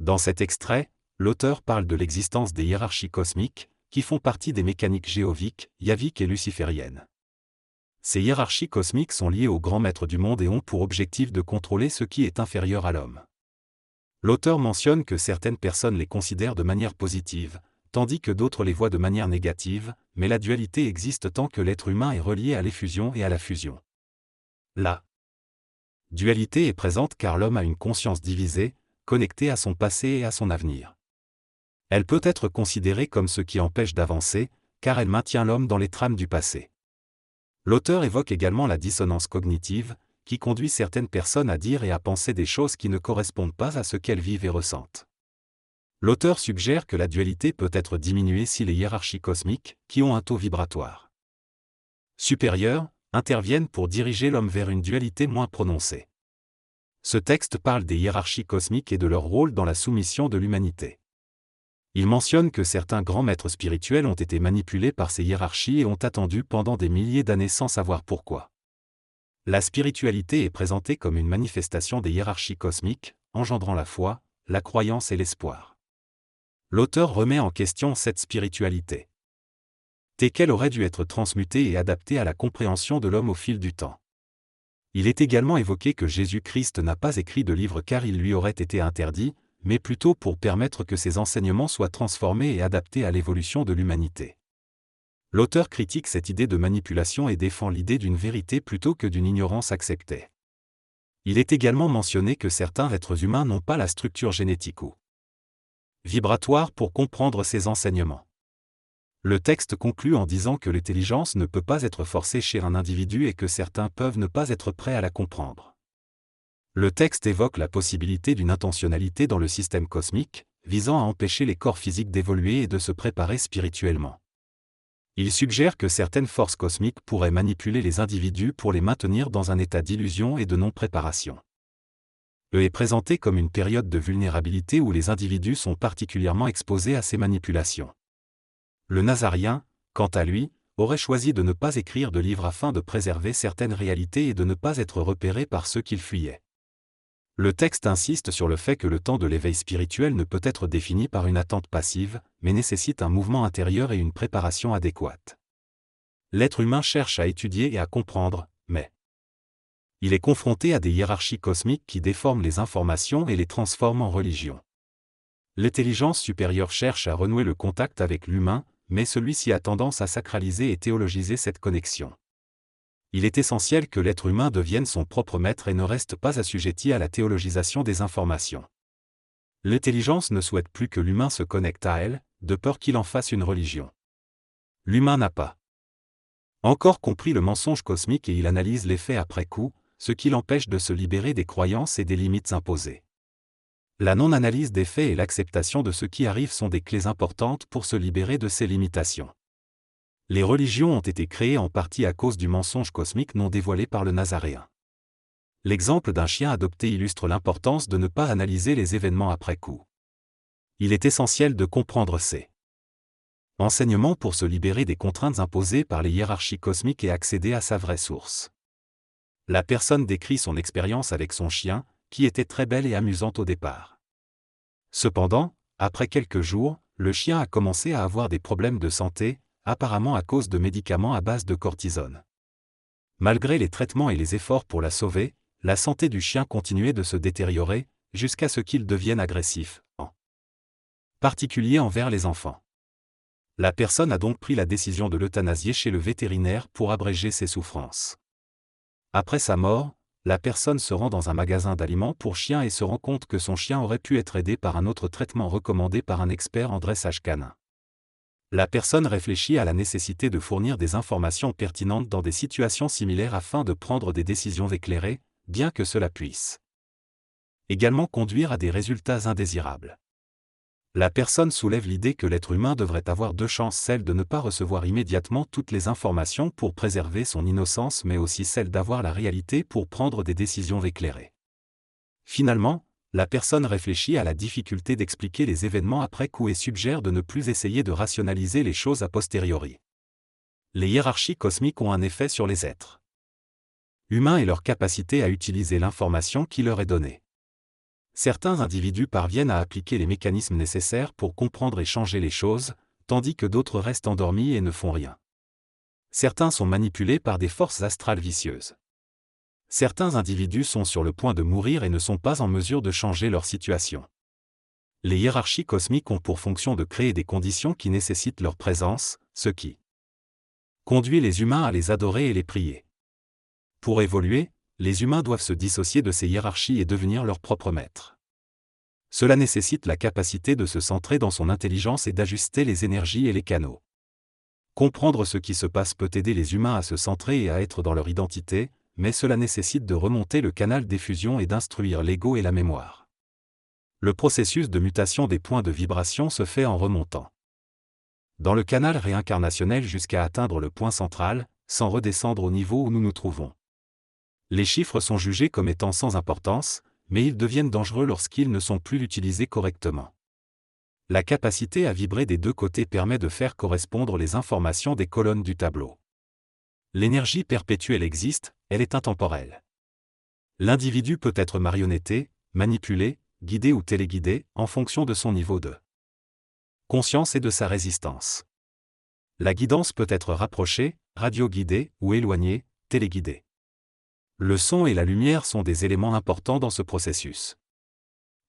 Dans cet extrait, l'auteur parle de l'existence des hiérarchies cosmiques, qui font partie des mécaniques géoviques, yaviques et lucifériennes. Ces hiérarchies cosmiques sont liées aux grands maîtres du monde et ont pour objectif de contrôler ce qui est inférieur à l'homme. L'auteur mentionne que certaines personnes les considèrent de manière positive, tandis que d'autres les voient de manière négative, mais la dualité existe tant que l'être humain est relié à l'effusion et à la fusion. La dualité est présente car l'homme a une conscience divisée, connectée à son passé et à son avenir. Elle peut être considérée comme ce qui empêche d'avancer, car elle maintient l'homme dans les trames du passé. L'auteur évoque également la dissonance cognitive, qui conduit certaines personnes à dire et à penser des choses qui ne correspondent pas à ce qu'elles vivent et ressentent. L'auteur suggère que la dualité peut être diminuée si les hiérarchies cosmiques, qui ont un taux vibratoire supérieur, interviennent pour diriger l'homme vers une dualité moins prononcée. Ce texte parle des hiérarchies cosmiques et de leur rôle dans la soumission de l'humanité. Il mentionne que certains grands maîtres spirituels ont été manipulés par ces hiérarchies et ont attendu pendant des milliers d'années sans savoir pourquoi. La spiritualité est présentée comme une manifestation des hiérarchies cosmiques, engendrant la foi, la croyance et l'espoir. L'auteur remet en question cette spiritualité, qu'elle aurait dû être transmutée et adaptée à la compréhension de l'homme au fil du temps. Il est également évoqué que Jésus-Christ n'a pas écrit de livre car il lui aurait été interdit, mais plutôt pour permettre que ses enseignements soient transformés et adaptés à l'évolution de l'humanité. L'auteur critique cette idée de manipulation et défend l'idée d'une vérité plutôt que d'une ignorance acceptée. Il est également mentionné que certains êtres humains n'ont pas la structure génétique ou vibratoire pour comprendre ces enseignements. Le texte conclut en disant que l'intelligence ne peut pas être forcée chez un individu et que certains peuvent ne pas être prêts à la comprendre. Le texte évoque la possibilité d'une intentionnalité dans le système cosmique, visant à empêcher les corps physiques d'évoluer et de se préparer spirituellement. Il suggère que certaines forces cosmiques pourraient manipuler les individus pour les maintenir dans un état d'illusion et de non-préparation. Est présenté comme une période de vulnérabilité où les individus sont particulièrement exposés à ces manipulations. Le Nazarien, quant à lui, aurait choisi de ne pas écrire de livre afin de préserver certaines réalités et de ne pas être repéré par ceux qu'il fuyait. Le texte insiste sur le fait que le temps de l'éveil spirituel ne peut être défini par une attente passive, mais nécessite un mouvement intérieur et une préparation adéquate. L'être humain cherche à étudier et à comprendre, mais il est confronté à des hiérarchies cosmiques qui déforment les informations et les transforment en religion. L'intelligence supérieure cherche à renouer le contact avec l'humain, mais celui-ci a tendance à sacraliser et théologiser cette connexion. Il est essentiel que l'être humain devienne son propre maître et ne reste pas assujetti à la théologisation des informations. L'intelligence ne souhaite plus que l'humain se connecte à elle, de peur qu'il en fasse une religion. L'humain n'a pas encore compris le mensonge cosmique et il analyse les faits après coup, ce qui l'empêche de se libérer des croyances et des limites imposées. La non-analyse des faits et l'acceptation de ce qui arrive sont des clés importantes pour se libérer de ces limitations. Les religions ont été créées en partie à cause du mensonge cosmique non dévoilé par le Nazaréen. L'exemple d'un chien adopté illustre l'importance de ne pas analyser les événements après coup. Il est essentiel de comprendre ces enseignements pour se libérer des contraintes imposées par les hiérarchies cosmiques et accéder à sa vraie source. La personne décrit son expérience avec son chien, qui était très belle et amusante au départ. Cependant, après quelques jours, le chien a commencé à avoir des problèmes de santé, apparemment à cause de médicaments à base de cortisone. Malgré les traitements et les efforts pour la sauver, la santé du chien continuait de se détériorer, jusqu'à ce qu'il devienne agressif, en particulier envers les enfants. La personne a donc pris la décision de l'euthanasier chez le vétérinaire pour abréger ses souffrances. Après sa mort, la personne se rend dans un magasin d'aliments pour chiens et se rend compte que son chien aurait pu être aidé par un autre traitement recommandé par un expert en dressage canin. La personne réfléchit à la nécessité de fournir des informations pertinentes dans des situations similaires afin de prendre des décisions éclairées, bien que cela puisse également conduire à des résultats indésirables. La personne soulève l'idée que l'être humain devrait avoir deux chances, celle de ne pas recevoir immédiatement toutes les informations pour préserver son innocence mais aussi celle d'avoir la réalité pour prendre des décisions éclairées. Finalement, la personne réfléchit à la difficulté d'expliquer les événements après coup et suggère de ne plus essayer de rationaliser les choses a posteriori. Les hiérarchies cosmiques ont un effet sur les êtres humains et leur capacité à utiliser l'information qui leur est donnée. Certains individus parviennent à appliquer les mécanismes nécessaires pour comprendre et changer les choses, tandis que d'autres restent endormis et ne font rien. Certains sont manipulés par des forces astrales vicieuses. Certains individus sont sur le point de mourir et ne sont pas en mesure de changer leur situation. Les hiérarchies cosmiques ont pour fonction de créer des conditions qui nécessitent leur présence, ce qui conduit les humains à les adorer et les prier. Pour évoluer, les humains doivent se dissocier de ces hiérarchies et devenir leurs propres maîtres. Cela nécessite la capacité de se centrer dans son intelligence et d'ajuster les énergies et les canaux. Comprendre ce qui se passe peut aider les humains à se centrer et à être dans leur identité, mais cela nécessite de remonter le canal d'effusion et d'instruire l'ego et la mémoire. Le processus de mutation des points de vibration se fait en remontant dans le canal réincarnationnel jusqu'à atteindre le point central, sans redescendre au niveau où nous nous trouvons. Les chiffres sont jugés comme étant sans importance, mais ils deviennent dangereux lorsqu'ils ne sont plus utilisés correctement. La capacité à vibrer des deux côtés permet de faire correspondre les informations des colonnes du tableau. L'énergie perpétuelle existe, elle est intemporelle. L'individu peut être marionnetté, manipulé, guidé ou téléguidé, en fonction de son niveau de conscience et de sa résistance. La guidance peut être rapprochée, radio-guidée, ou éloignée, téléguidée. Le son et la lumière sont des éléments importants dans ce processus.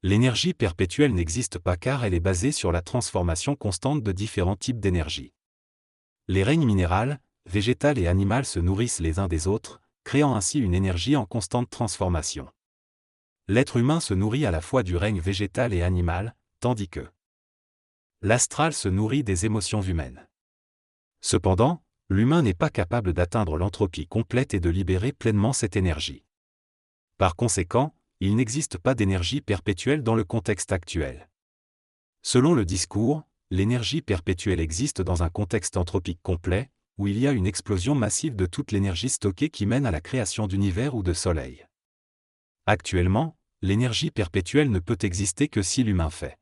L'énergie perpétuelle n'existe pas car elle est basée sur la transformation constante de différents types d'énergie. Les règnes minéral, végétal et animal se nourrissent les uns des autres, créant ainsi une énergie en constante transformation. L'être humain se nourrit à la fois du règne végétal et animal, tandis que l'astral se nourrit des émotions humaines. Cependant, l'humain n'est pas capable d'atteindre l'entropie complète et de libérer pleinement cette énergie. Par conséquent, il n'existe pas d'énergie perpétuelle dans le contexte actuel. Selon le discours, l'énergie perpétuelle existe dans un contexte anthropique complet, où il y a une explosion massive de toute l'énergie stockée qui mène à la création d'univers ou de soleil. Actuellement, l'énergie perpétuelle ne peut exister que si l'humain fait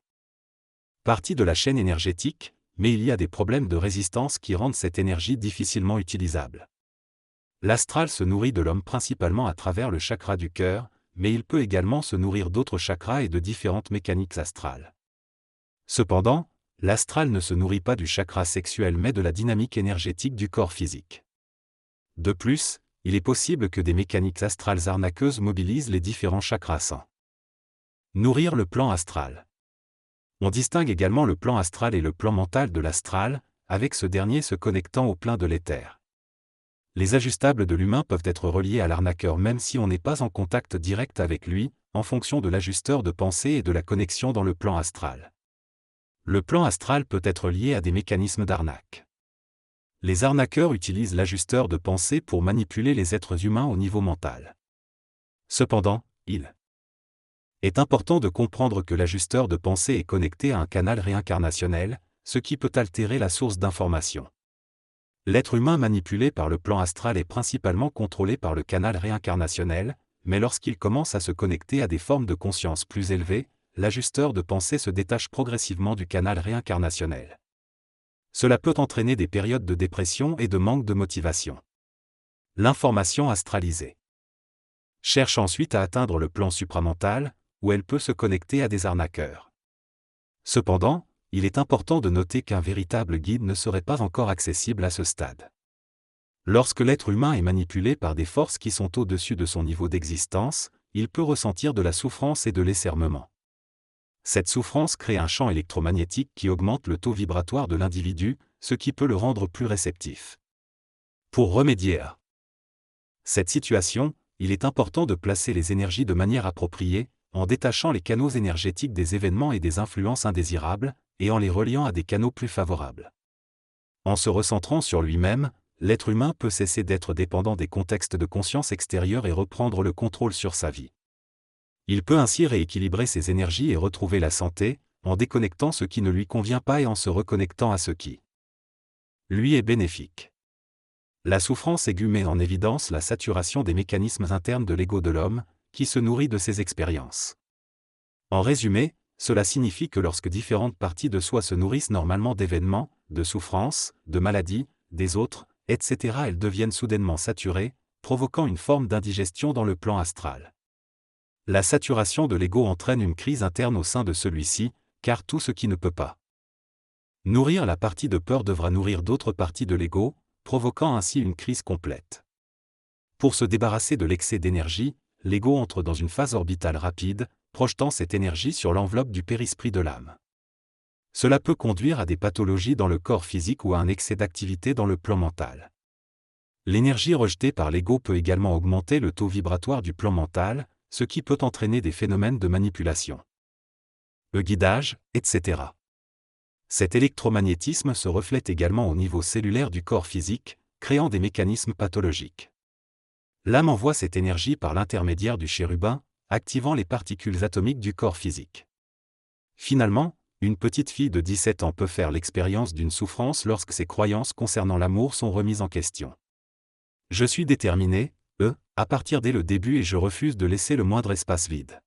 partie de la chaîne énergétique, mais il y a des problèmes de résistance qui rendent cette énergie difficilement utilisable. L'astral se nourrit de l'homme principalement à travers le chakra du cœur, mais il peut également se nourrir d'autres chakras et de différentes mécaniques astrales. Cependant, l'astral ne se nourrit pas du chakra sexuel mais de la dynamique énergétique du corps physique. De plus, il est possible que des mécaniques astrales arnaqueuses mobilisent les différents chakras sans nourrir le plan astral. On distingue également le plan astral et le plan mental de l'astral, avec ce dernier se connectant au plein de l'éther. Les ajustables de l'humain peuvent être reliés à l'arnaqueur même si on n'est pas en contact direct avec lui, en fonction de l'ajusteur de pensée et de la connexion dans le plan astral. Le plan astral peut être lié à des mécanismes d'arnaque. Les arnaqueurs utilisent l'ajusteur de pensée pour manipuler les êtres humains au niveau mental. Cependant, il est important de comprendre que l'ajusteur de pensée est connecté à un canal réincarnationnel, ce qui peut altérer la source d'information. L'être humain manipulé par le plan astral est principalement contrôlé par le canal réincarnationnel, mais lorsqu'il commence à se connecter à des formes de conscience plus élevées, l'ajusteur de pensée se détache progressivement du canal réincarnationnel. Cela peut entraîner des périodes de dépression et de manque de motivation. L'information astralisée cherche ensuite à atteindre le plan supramental, où elle peut se connecter à des arnaqueurs. Cependant, il est important de noter qu'un véritable guide ne serait pas encore accessible à ce stade. Lorsque l'être humain est manipulé par des forces qui sont au-dessus de son niveau d'existence, il peut ressentir de la souffrance et de l'esserrement. Cette souffrance crée un champ électromagnétique qui augmente le taux vibratoire de l'individu, ce qui peut le rendre plus réceptif. Pour remédier à cette situation, il est important de placer les énergies de manière appropriée, en détachant les canaux énergétiques des événements et des influences indésirables, et en les reliant à des canaux plus favorables. En se recentrant sur lui-même, l'être humain peut cesser d'être dépendant des contextes de conscience extérieure et reprendre le contrôle sur sa vie. Il peut ainsi rééquilibrer ses énergies et retrouver la santé, en déconnectant ce qui ne lui convient pas et en se reconnectant à ce qui lui est bénéfique. La souffrance aiguë met en évidence la saturation des mécanismes internes de l'ego de l'homme, qui se nourrit de ses expériences. En résumé, cela signifie que lorsque différentes parties de soi se nourrissent normalement d'événements, de souffrances, de maladies, des autres, etc., elles deviennent soudainement saturées, provoquant une forme d'indigestion dans le plan astral. La saturation de l'ego entraîne une crise interne au sein de celui-ci, car tout ce qui ne peut pas nourrir la partie de peur devra nourrir d'autres parties de l'ego, provoquant ainsi une crise complète. Pour se débarrasser de l'excès d'énergie, l'ego entre dans une phase orbitale rapide, projetant cette énergie sur l'enveloppe du périsprit de l'âme. Cela peut conduire à des pathologies dans le corps physique ou à un excès d'activité dans le plan mental. L'énergie rejetée par l'ego peut également augmenter le taux vibratoire du plan mental, ce qui peut entraîner des phénomènes de manipulation, de guidage, etc. Cet électromagnétisme se reflète également au niveau cellulaire du corps physique, créant des mécanismes pathologiques. L'âme envoie cette énergie par l'intermédiaire du chérubin, activant les particules atomiques du corps physique. Finalement, une petite fille de 17 ans peut faire l'expérience d'une souffrance lorsque ses croyances concernant l'amour sont remises en question. Je suis déterminé, à partir dès le début et je refuse de laisser le moindre espace vide.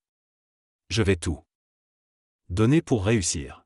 Je vais tout donner pour réussir.